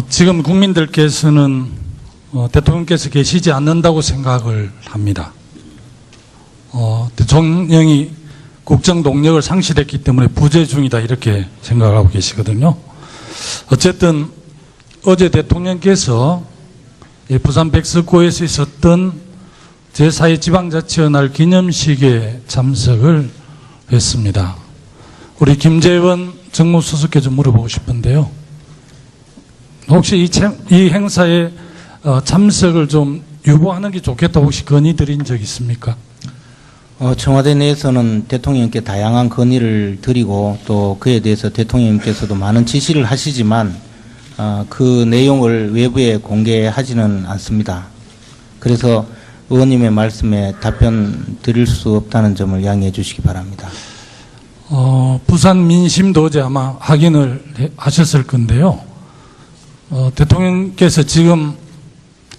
지금 국민들께서는 대통령께서 계시지 않는다고 생각을 합니다. 대통령이 국정 동력을 상실했기 때문에 부재 중이다 이렇게 생각하고 계시거든요. 어쨌든 어제 대통령께서 부산 백석고에서 있었던 제4회 지방자치연합 기념식에 참석을 했습니다. 우리 김재원 정무수석께 좀 물어보고 싶은데요. 혹시 이 행사에 참석을 좀 유보하는 게 좋겠다고 혹시 건의드린 적 있습니까? 청와대 내에서는 대통령께 다양한 건의를 드리고 또 그에 대해서 대통령께서도 많은 지시를 하시지만 그 내용을 외부에 공개하지는 않습니다. 그래서 의원님의 말씀에 답변 드릴 수 없다는 점을 양해해 주시기 바랍니다. 부산 민심도 어제 아마 확인을 하셨을 건데요. 대통령께서 지금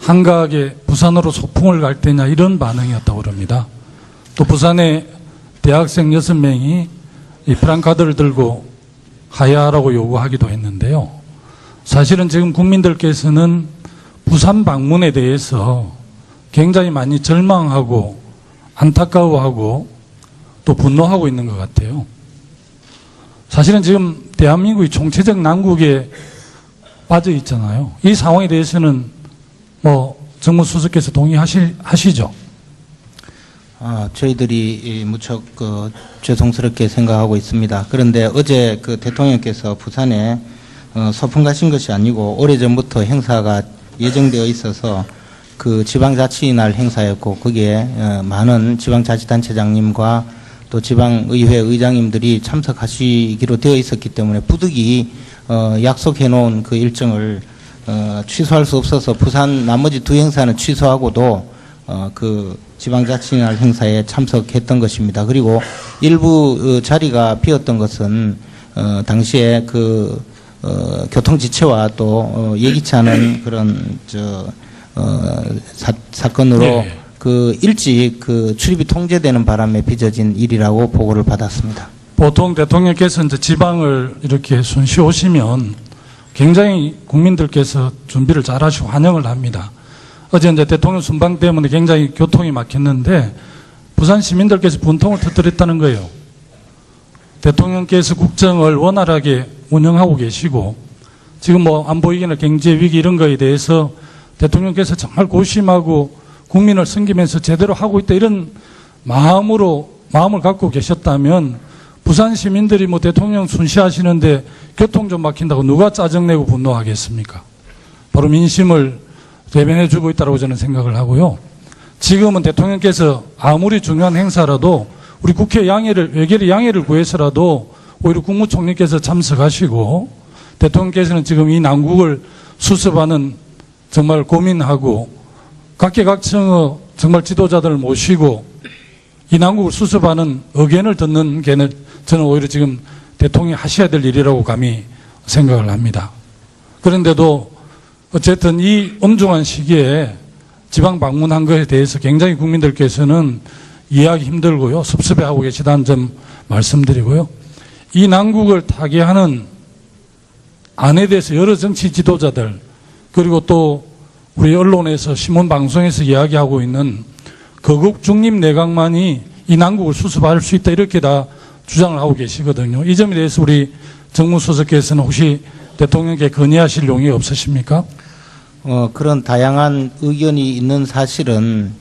한가하게 부산으로 소풍을 갈 때냐 이런 반응이었다고 그럽니다. 또 부산에 대학생 6명이 이 프랑카드를 들고 하야하라고 요구하기도 했는데요. 사실은 지금 국민들께서는 부산 방문에 대해서 굉장히 많이 절망하고 안타까워하고 또 분노하고 있는 것 같아요. 사실은 지금 대한민국이 총체적 난국에 빠져 있잖아요. 이 상황에 대해서는 정무수석께서 동의하시죠? 저희들이 무척 죄송스럽게 생각하고 있습니다. 그런데 어제 대통령께서 부산에 소풍 가신 것이 아니고 오래전부터 행사가 예정되어 있어서 그 지방자치날 행사였고 거기에 많은 지방자치단체장님과 또 지방의회 의장님들이 참석하시기로 되어 있었기 때문에 부득이 약속해 놓은 그 일정을 취소할 수 없어서 부산 나머지 두 행사는 취소하고도 그 지방자치날 행사에 참석했던 것입니다. 그리고 일부 자리가 비었던 것은 당시에 교통지체와 또 예기치 않은 그런 사건으로 네. 일찍 출입이 통제되는 바람에 빚어진 일이라고 보고를 받았습니다. 보통 대통령께서 이제 지방을 이렇게 순시 오시면 굉장히 국민들께서 준비를 잘 하시고 환영을 합니다. 어제 이제 대통령 순방 때문에 굉장히 교통이 막혔는데 부산 시민들께서 분통을 터뜨렸다는 거예요. 대통령께서 국정을 원활하게 운영하고 계시고 지금 안보위기나 경제위기 이런 거에 대해서 대통령께서 정말 고심하고 국민을 섬기면서 제대로 하고 있다 이런 마음을 갖고 계셨다면 부산 시민들이 대통령 순시하시는데 교통 좀 막힌다고 누가 짜증내고 분노하겠습니까? 바로 민심을 대변해 주고 있다고 저는 생각을 하고요. 지금은 대통령께서 아무리 중요한 행사라도 우리 국회 외결의 양해를 구해서라도 오히려 국무총리께서 참석하시고 대통령께서는 지금 이 난국을 수습하는 정말 고민하고 각계각층의 정말 지도자들을 모시고 이 난국을 수습하는 의견을 듣는 게 저는 오히려 지금 대통령이 하셔야 될 일이라고 감히 생각을 합니다. 그런데도 어쨌든 이 엄중한 시기에 지방 방문한 것에 대해서 굉장히 국민들께서는 이해하기 힘들고요. 섭섭해하고 계시다는 점 말씀드리고요. 이 난국을 타개하는 안에 대해서 여러 정치 지도자들 그리고 또 우리 언론에서 신문방송에서 이야기하고 있는 거국 중립 내각만이 이 난국을 수습할 수 있다 이렇게 다 주장을 하고 계시거든요. 이 점에 대해서 우리 정무수석께서는 혹시 대통령께 건의하실 용이 없으십니까? 그런 다양한 의견이 있는 사실은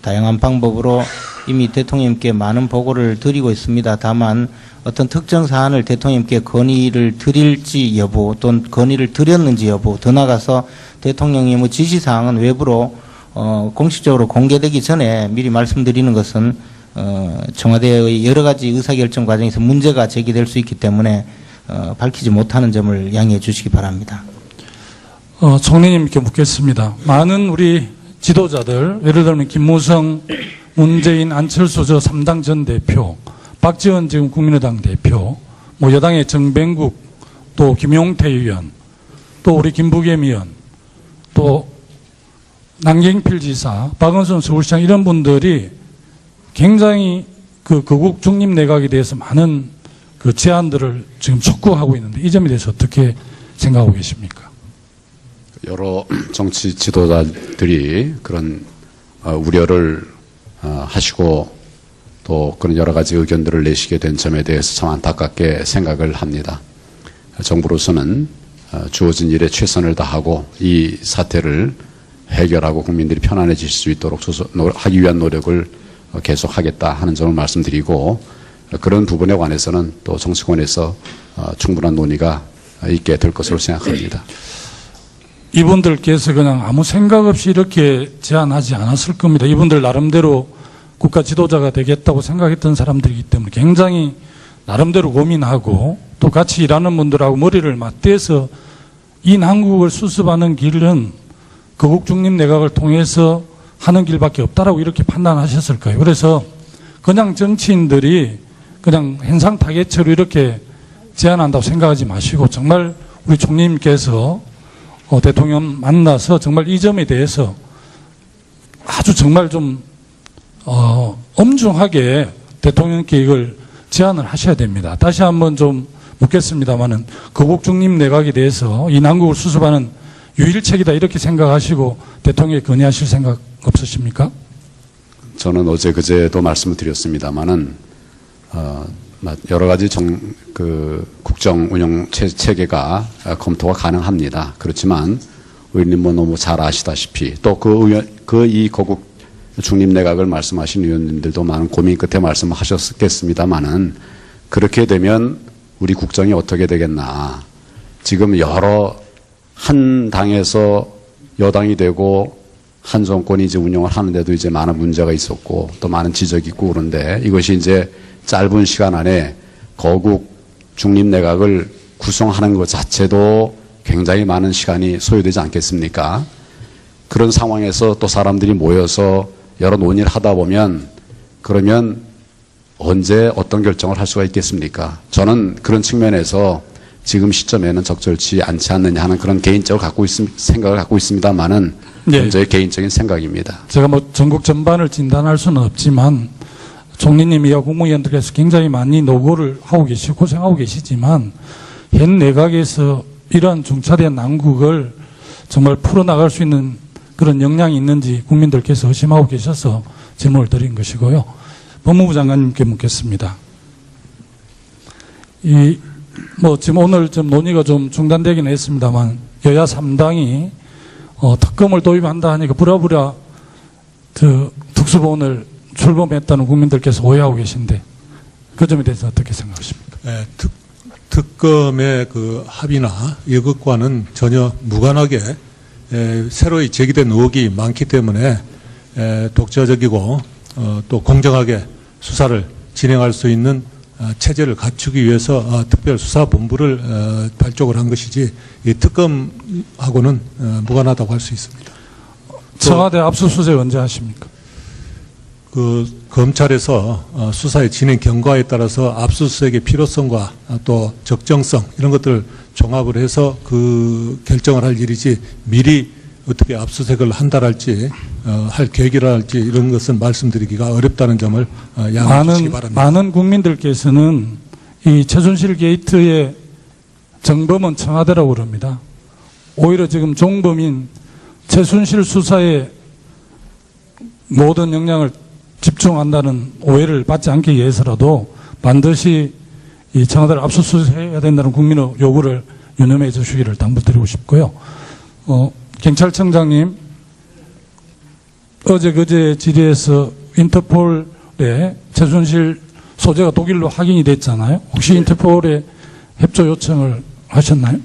다양한 방법으로 이미 대통령님께 많은 보고를 드리고 있습니다. 다만 어떤 특정 사안을 대통령님께 건의를 드릴지 여부 또는 건의를 드렸는지 여부 더 나아가서 대통령님의 지시사항은 외부로 공식적으로 공개되기 전에 미리 말씀드리는 것은 청와대의 여러 가지 의사결정 과정에서 문제가 제기될 수 있기 때문에 밝히지 못하는 점을 양해해 주시기 바랍니다. 총리님께 묻겠습니다. 많은 우리 지도자들 예를 들면 김무성, 문재인, 안철수 저 3당 전 대표 박지원 지금 국민의당 대표 여당의 정병국 또 김용태 의원 또 우리 김부겸 의원 또 남경필 지사 박은순 서울시장 이런 분들이 굉장히 거국 중립 내각에 대해서 많은 제안들을 지금 촉구하고 있는데 이 점에 대해서 어떻게 생각하고 계십니까? 여러 정치 지도자들이 그런 우려를 하시고 또 그런 여러 가지 의견들을 내시게 된 점에 대해서 참 안타깝게 생각을 합니다. 정부로서는 주어진 일에 최선을 다하고 이 사태를 해결하고 국민들이 편안해질 수 있도록 하기 위한 노력을 계속하겠다 하는 점을 말씀드리고, 그런 부분에 관해서는 또 정치권에서 충분한 논의가 있게 될 것으로 생각합니다. 이분들께서 그냥 아무 생각 없이 이렇게 제안하지 않았을 겁니다. 이분들 나름대로 국가 지도자가 되겠다고 생각했던 사람들이기 때문에 굉장히 나름대로 고민하고 또 같이 일하는 분들하고 머리를 맞대서 이 난국을 수습하는 길은 거국 중립 내각을 통해서 하는 길밖에 없다라고 이렇게 판단하셨을 거예요. 그래서 그냥 정치인들이 그냥 hen상 타겟처로 이렇게 제안한다고 생각하지 마시고, 정말 우리 총리님께서 대통령 만나서 정말 이 점에 대해서 아주 정말 좀 엄중하게 대통령께 이걸 제안을 하셔야 됩니다. 다시 한번 좀 묻겠습니다만은 거국 중립 내각에 대해서 이 난국을 수습하는 유일책이다 이렇게 생각하시고 대통령에 건의하실 생각 없으십니까? 저는 어제 그제도 말씀을 드렸습니다만은 여러 가지 국정 운영 체계가 검토가 가능합니다. 그렇지만 의원님 너무 잘 아시다시피 또 이 거국 중립 내각을 말씀하신 의원님들도 많은 고민 끝에 말씀을 하셨겠습니다만은, 그렇게 되면 우리 국정이 어떻게 되겠나. 지금 한 당에서 여당이 되고 한 정권이 이제 운영을 하는데도 이제 많은 문제가 있었고 또 많은 지적이 있고 그런데, 이것이 이제 짧은 시간 안에 거국 중립 내각을 구성하는 것 자체도 굉장히 많은 시간이 소요되지 않겠습니까? 그런 상황에서 또 사람들이 모여서 여러 논의를 하다 보면 그러면 언제 어떤 결정을 할 수가 있겠습니까? 저는 그런 측면에서 지금 시점에는 적절치 않지 않느냐 하는 그런 개인적으로 생각을 갖고 있습니다만은 네. 저의 개인적인 생각입니다. 제가 전국 전반을 진단할 수는 없지만 총리님이야 국무위원들께서 굉장히 많이 노고를 하고 계시고 고생하고 계시지만 현 내각에서 이러한 중차대한 난국을 정말 풀어나갈 수 있는 그런 역량이 있는지 국민들께서 의심하고 계셔서 질문을 드린 것이고요. 법무부 장관님께 묻겠습니다. 지금 오늘 좀 논의가 좀 중단되긴 했습니다만 여야 3당이 특검을 도입한다 하니까 부랴부랴 특수본을 출범했다는 국민들께서 오해하고 계신데 그 점에 대해서 어떻게 생각하십니까? 네, 특검의 그 합의나 이것과는 전혀 무관하게 새로이 제기된 의혹이 많기 때문에 독자적이고 또 공정하게 수사를 진행할 수 있는 체제를 갖추기 위해서 특별수사본부를 발족을 한 것이지 이 특검하고는 무관하다고 할 수 있습니다. 청와대 압수수색 언제 하십니까? 검찰에서 수사의 진행 경과에 따라서 압수수색의 필요성과 또 적정성 이런 것들을 종합을 해서 결정을 할 일이지 미리 어떻게 압수수색을 한다랄지 할 계획이랄지 이런 것은 말씀드리기가 어렵다는 점을 양해해 주시기 바랍니다. 많은 국민들께서는 이 최순실 게이트의 정범은 청와대라고 그럽니다. 오히려 지금 종범인 최순실 수사에 모든 역량을 집중한다는 오해를 받지 않기 위해서라도 반드시 이 청와대를 압수수색해야 된다는 국민의 요구를 유념해 주시기를 당부드리고 싶고요. 경찰청장님, 그제 질의에서 인터폴에 최순실 소재가 독일로 확인이 됐잖아요. 혹시 인터폴에 협조 요청을 하셨나요?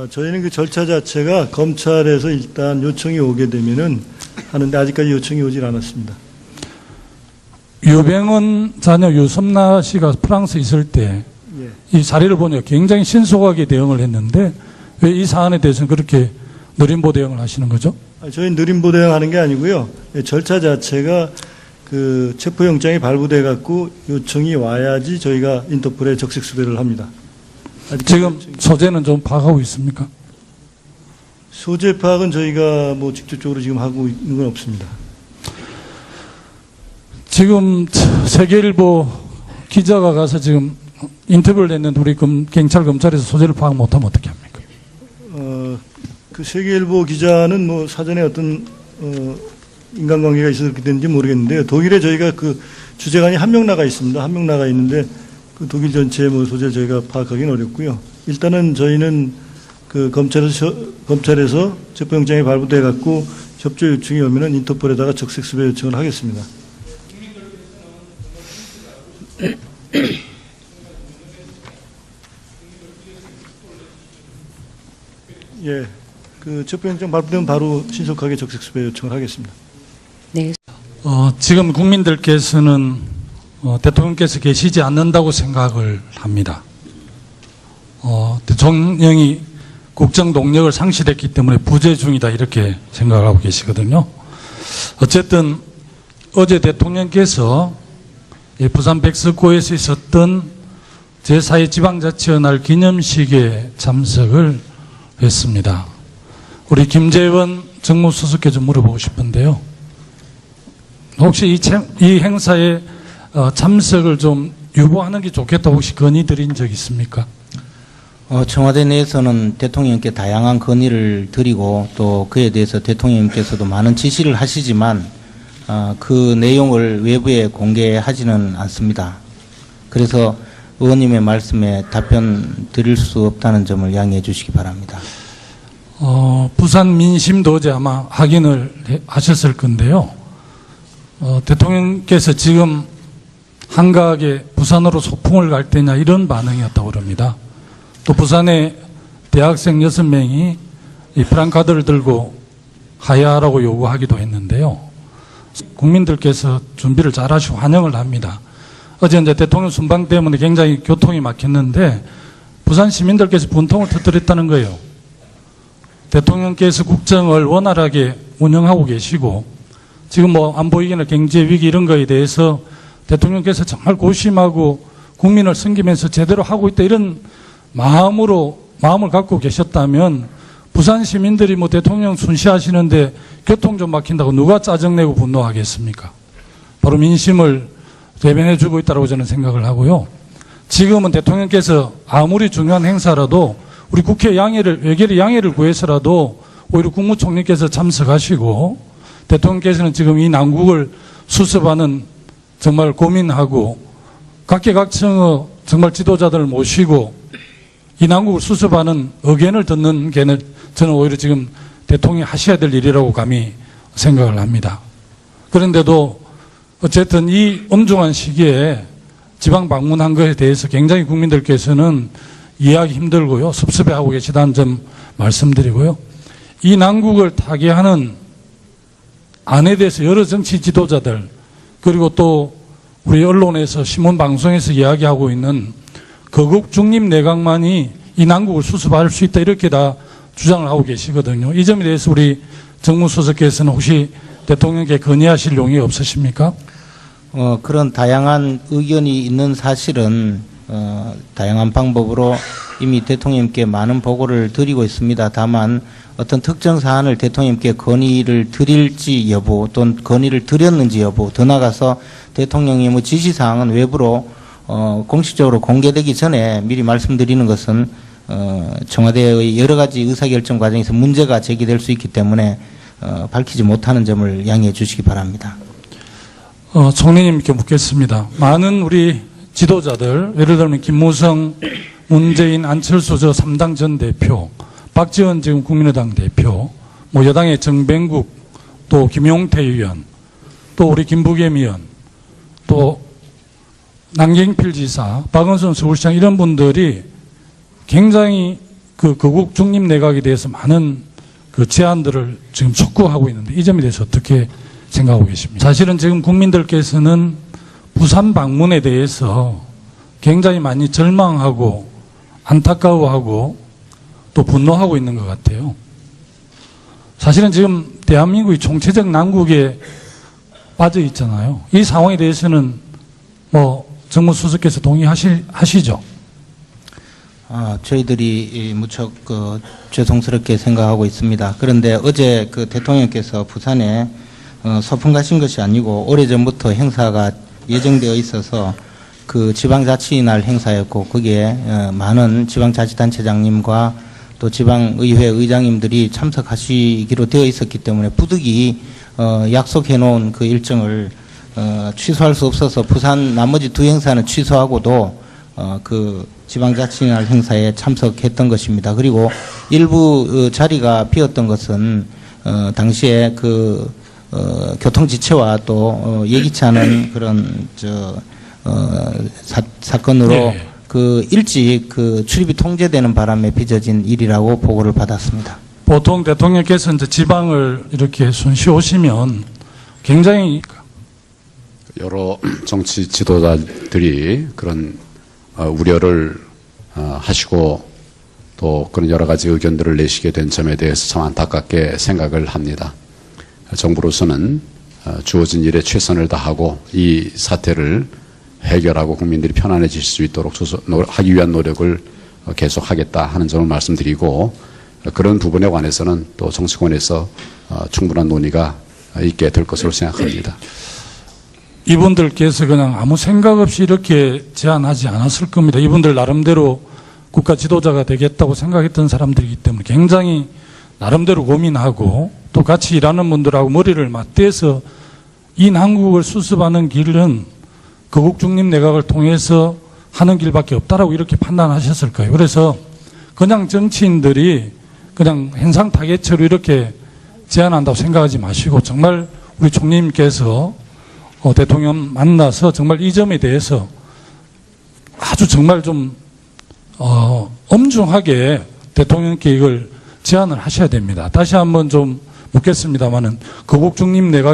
저희는 그 절차 자체가 검찰에서 일단 요청이 오게 되면은 하는데 아직까지 요청이 오질 않았습니다. 유병헌 자녀 유섬나 씨가 프랑스에 있을 때 이 사례를 보니까 굉장히 신속하게 대응을 했는데 왜 이 사안에 대해서는 그렇게 느림보 대응을 하시는 거죠? 저희는 느림보 대응하는 게 아니고요. 절차 자체가 그 체포영장이 발부돼 갖고 요청이 와야지 저희가 인터폴에 적색 수배를 합니다. 지금 소재는 좀 파악하고 있습니까? 소재 파악은 저희가 뭐 직접적으로 지금 하고 있는 건 없습니다. 지금 세계일보 기자가 가서 지금 인터뷰를 했는데 우리 경찰 검찰에서 소재를 파악 못하면 어떻게 합니까? 그 세계일보 기자는 뭐 사전에 어떤 인간관계가 있었기 때문인지 모르겠는데요. 독일에 저희가 그 주재관이 한 명 나가 있습니다. 한 명 나가 있는데 그 독일 전체의 뭐 소재를 저희가 파악하기는 어렵고요. 일단은 저희는 그 검찰에서 체포영장이 발부돼 갖고 협조 요청이 오면은 인터폴에다가 적색 수배 요청을 하겠습니다. 예, 그 체포영장 발부되면 바로 신속하게 적색 수배 요청을 하겠습니다. 네. 지금 국민들께서는 대통령께서 계시지 않는다고 생각을 합니다. 대통령이 국정 동력을 상실했기 때문에 부재 중이다 이렇게 생각하고 계시거든요. 어쨌든 어제 대통령께서 부산 백석고에서 있었던 제4회 지방자치연합 기념식에 참석을 했습니다. 우리 김재원 정무수석께 좀 물어보고 싶은데요. 혹시 이 행사에 참석을 좀 유보하는 게 좋겠다고 혹시 건의드린 적 있습니까? 청와대 내에서는 대통령께 다양한 건의를 드리고 또 그에 대해서 대통령께서도 많은 지시를 하시지만 그 내용을 외부에 공개하지는 않습니다. 그래서 의원님의 말씀에 답변 드릴 수 없다는 점을 양해해 주시기 바랍니다. 부산 민심도 어제 아마 확인을 하셨을 건데요. 대통령께서 지금 한가하게 부산으로 소풍을 갈 때냐 이런 반응이었다고 그럽니다. 또 부산에 대학생 6명이 이 프랑카드를 들고 하야라고 요구하기도 했는데요. 국민들께서 준비를 잘 하시고 환영을 합니다. 어제 이제 대통령 순방 때문에 굉장히 교통이 막혔는데 부산 시민들께서 분통을 터뜨렸다는 거예요. 대통령께서 국정을 원활하게 운영하고 계시고 지금 뭐 안보위기나 경제위기 이런 거에 대해서 대통령께서 정말 고심하고 국민을 섬기면서 제대로 하고 있다 이런 마음을 갖고 계셨다면 부산 시민들이 뭐 대통령 순시하시는데 교통 좀 막힌다고 누가 짜증내고 분노하겠습니까? 바로 민심을 대변해 주고 있다고 저는 생각을 하고요. 지금은 대통령께서 아무리 중요한 행사라도 우리 국회 외결의 양해를 구해서라도 오히려 국무총리께서 참석하시고 대통령께서는 지금 이 난국을 수습하는 정말 고민하고 각계각층의 정말 지도자들을 모시고 이 난국을 수습하는 의견을 듣는 게 저는 오히려 지금 대통령이 하셔야 될 일이라고 감히 생각을 합니다. 그런데도 어쨌든 이 엄중한 시기에 지방 방문한 것에 대해서 굉장히 국민들께서는 이해하기 힘들고요. 섭섭해하고 계시다는 점 말씀드리고요. 이 난국을 타개하는 안에 대해서 여러 정치 지도자들 그리고 또 우리 언론에서 신문방송에서 이야기하고 있는 거국 중립 내각만이 이 난국을 수습할 수 있다 이렇게 다 주장을 하고 계시거든요. 이 점에 대해서 우리 정무수석께서는 혹시 대통령께 건의하실 용이 없으십니까? 그런 다양한 의견이 있는 사실은 다양한 방법으로 이미 대통령님께 많은 보고를 드리고 있습니다. 다만 어떤 특정 사안을 대통령님께 건의를 드릴지 여부 또는 건의를 드렸는지 여부 더 나아가서 대통령이 뭐 지시사항은 외부로 공식적으로 공개되기 전에 미리 말씀드리는 것은 청와대의 여러 가지 의사결정 과정에서 문제가 제기될 수 있기 때문에 밝히지 못하는 점을 양해해 주시기 바랍니다. 총리님께 묻겠습니다. 많은 우리 지도자들 예를 들면 김무성, 문재인, 안철수 저 3당 전 대표, 박지원 지금 국민의당 대표, 뭐 여당의 정병국, 또 김용태 의원, 또 우리 김부겸 의원, 또 남경필 지사, 박은순 서울시장 이런 분들이 굉장히 그 거국 중립 내각에 대해서 많은 그 제안들을 지금 촉구하고 있는데 이 점에 대해서 어떻게 생각하고 계십니까? 사실은 지금 국민들께서는 부산 방문에 대해서 굉장히 많이 절망하고 안타까워하고 또 분노하고 있는 것 같아요. 사실은 지금 대한민국이 총체적 난국에 빠져 있잖아요. 이 상황에 대해서는 뭐 정무수석께서 동의하시죠? 저희들이 무척 죄송스럽게 생각하고 있습니다. 그런데 어제 그 대통령께서 부산에 소풍 가신 것이 아니고 오래전부터 행사가 예정되어 있어서 그 지방자치날 행사였고 거기에 많은 지방자치단체장님과 또 지방의회 의장님들이 참석하시기로 되어 있었기 때문에 부득이 약속해 놓은 그 일정을 취소할 수 없어서 부산 나머지 두 행사는 취소하고도 그 지방자치날 행사에 참석했던 것입니다. 그리고 일부 자리가 비었던 것은 당시에 그 교통지체와 또 예기치 않은 그런 사건으로 네. 그 일찍 그 출입이 통제되는 바람에 빚어진 일이라고 보고를 받았습니다. 보통 대통령께서 이제 지방을 이렇게 손쉬 오시면 굉장히 여러 정치 지도자들이 그런 우려를 하시고 또 그런 여러 가지 의견들을 내시게 된 점에 대해서 참 안타깝게 생각을 합니다. 정부로서는 주어진 일에 최선을 다하고 이 사태를 해결하고 국민들이 편안해질 수 있도록 하기 위한 노력을 계속하겠다 하는 점을 말씀드리고, 그런 부분에 관해서는 또 정치권에서 충분한 논의가 있게 될 것으로 생각합니다. 이분들께서 그냥 아무 생각 없이 이렇게 제안하지 않았을 겁니다. 이분들 나름대로 국가 지도자가 되겠다고 생각했던 사람들이기 때문에 굉장히 나름대로 고민하고 또 같이 일하는 분들하고 머리를 맞대서 이 난국을 수습하는 길은 거국 중립 내각을 통해서 하는 길밖에 없다라고 이렇게 판단하셨을 거예요. 그래서 그냥 정치인들이 그냥 hen상 타겟처럼 이렇게 제안한다고 생각하지 마시고 정말 우리 총리님께서 대통령 만나서 정말 이 점에 대해서 아주 정말 좀 엄중하게 대통령께 이걸 제안을 하셔야 됩니다. 다시 한번 좀 묻겠습니다만은 거국 중립 내각